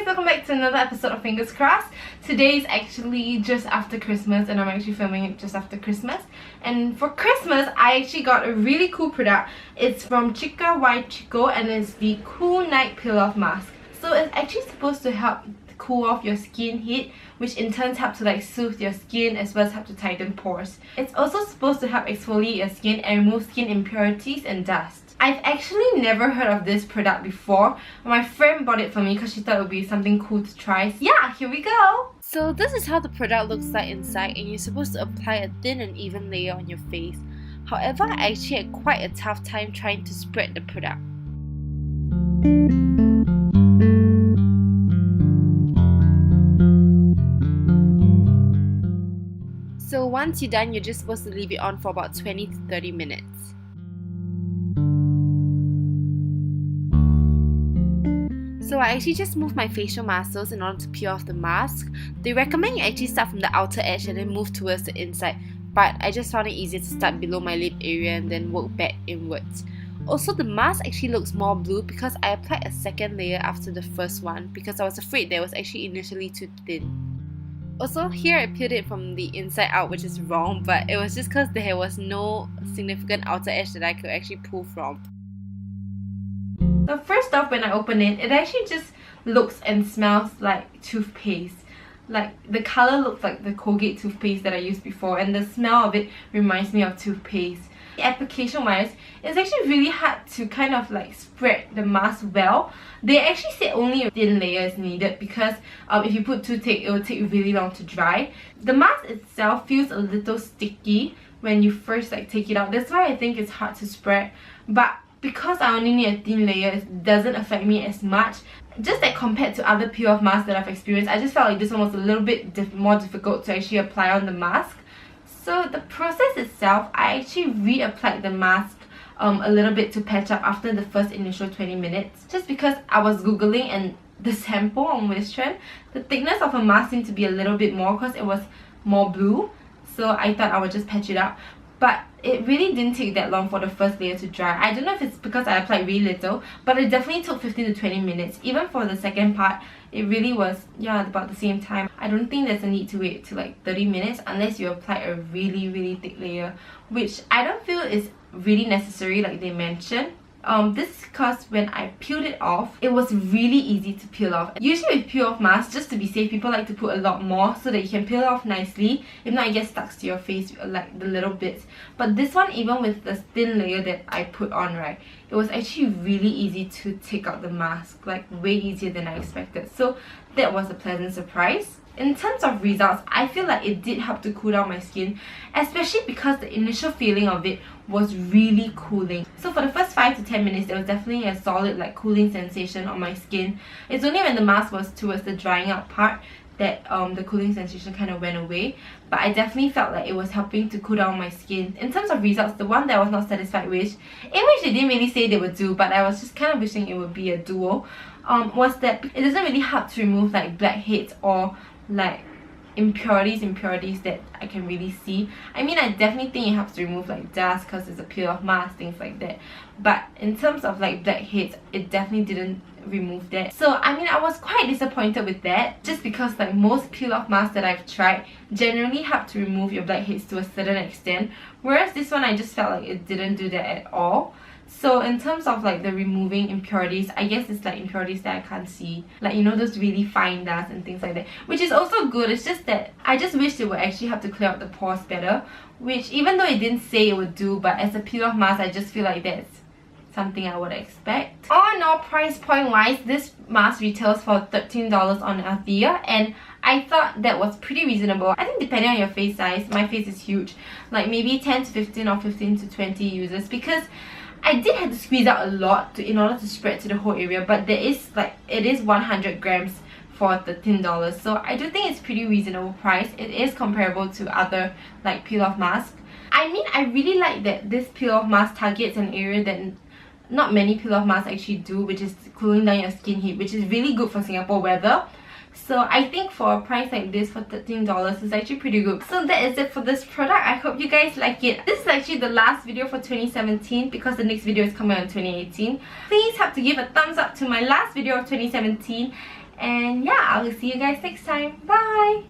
welcome back to another episode of Fingers Crossed. Today is actually just after Christmas and I'm actually filming it just after Christmas. And for Christmas, I actually got a really cool product. It's from Chica by Chico and it's the Cool Night Peel Off Mask. So it's actually supposed to help cool off your skin heat, which in turn helps to soothe your skin as well as help to tighten pores. It's also supposed to help exfoliate your skin and remove skin impurities and dust. I've actually never heard of this product before. My friend bought it for me because she thought it would be something cool to try. So yeah, here we go! So this is how the product looks like inside, and you're supposed to apply a thin and even layer on your face. However, I actually had quite a tough time trying to spread the product. So once you're done, you're just supposed to leave it on for about 20 to 30 minutes. So I actually just moved my facial muscles in order to peel off the mask. They recommend you actually start from the outer edge and then move towards the inside, but I just found it easier to start below my lip area and then work back inwards. Also, the mask actually looks more blue because I applied a second layer after the first one because I was afraid that it was actually initially too thin. Also, here I peeled it from the inside out, which is wrong, but it was just because there was no significant outer edge that I could actually pull from. So first off, when I open it, it actually just looks and smells like toothpaste. Like, the color looks like the Colgate toothpaste that I used before, and the smell of it reminds me of toothpaste. Application wise, it's actually really hard to kind of spread the mask well. They actually say only a thin layer is needed because if you put too thick, it will take really long to dry. The mask itself feels a little sticky when you first take it out. That's why I think it's hard to spread. But because I only need a thin layer, it doesn't affect me as much. Just compared to other peel off masks that I've experienced, I just felt like this one was a little bit more difficult to actually apply on the mask. So the process itself, I actually reapplied the mask a little bit to patch up after the first initial 20 minutes. Just because I was googling and the sample on Wordpress, the thickness of a mask seemed to be a little bit more because it was more blue. So I thought I would just patch it up. But it really didn't take that long for the first layer to dry. I don't know if it's because I applied really little, but it definitely took 15 to 20 minutes. Even for the second part, it really was, about the same time. I don't think there's a need to wait till 30 minutes unless you apply a really thick layer, which I don't feel is really necessary like they mentioned. This is because when I peeled it off, it was really easy to peel off. Usually with peel off masks, just to be safe, people like to put a lot more so that you can peel off nicely. If not, it gets stuck to your face like the little bits. But this one, even with the thin layer that I put on, right, it was actually really easy to take out the mask, way easier than I expected. So that was a pleasant surprise. In terms of results, I feel like it did help to cool down my skin, especially because the initial feeling of it was really cooling. So for the first 5 to 10 minutes, there was definitely a solid cooling sensation on my skin. It's only when the mask was towards the drying out part that the cooling sensation kind of went away. But I definitely felt like it was helping to cool down my skin. In terms of results, the one that I was not satisfied with, in which they didn't really say they would do, but I was just kind of wishing it would be a duo, was that it doesn't really help to remove blackheads or impurities that I can really see. I mean, I definitely think it helps to remove dust because it's a peel off mask, things like that. But in terms of blackheads, it definitely didn't remove that. So I mean, I was quite disappointed with that, just because most peel off masks that I've tried generally help to remove your blackheads to a certain extent, whereas this one I just felt like it didn't do that at all. So in terms of the removing impurities, I guess it's impurities that I can't see, those really fine dust and things like that, which is also good. It's just that I just wish it would actually have to clear out the pores better, which even though it didn't say it would do, but as a peel off mask, I just feel like that's something I would expect. All in all, price point wise, this mask retails for $13 on Althea, and I thought that was pretty reasonable. I think depending on your face size, my face is huge, maybe 10 to 15 or 15 to 20 users, because I did have to squeeze out a lot in order to spread to the whole area, but there is it is 100 grams for $13, so I do think it's pretty reasonable price. It is comparable to other peel off masks. I mean, I really like that this peel off mask targets an area that not many peel off masks actually do, which is cooling down your skin heat, which is really good for Singapore weather. So I think for a price like this, for $13, it's actually pretty good. So that is it for this product. I hope you guys like it. This is actually the last video for 2017 because the next video is coming out in 2018. Please have to give a thumbs up to my last video of 2017. And yeah, I will see you guys next time. Bye!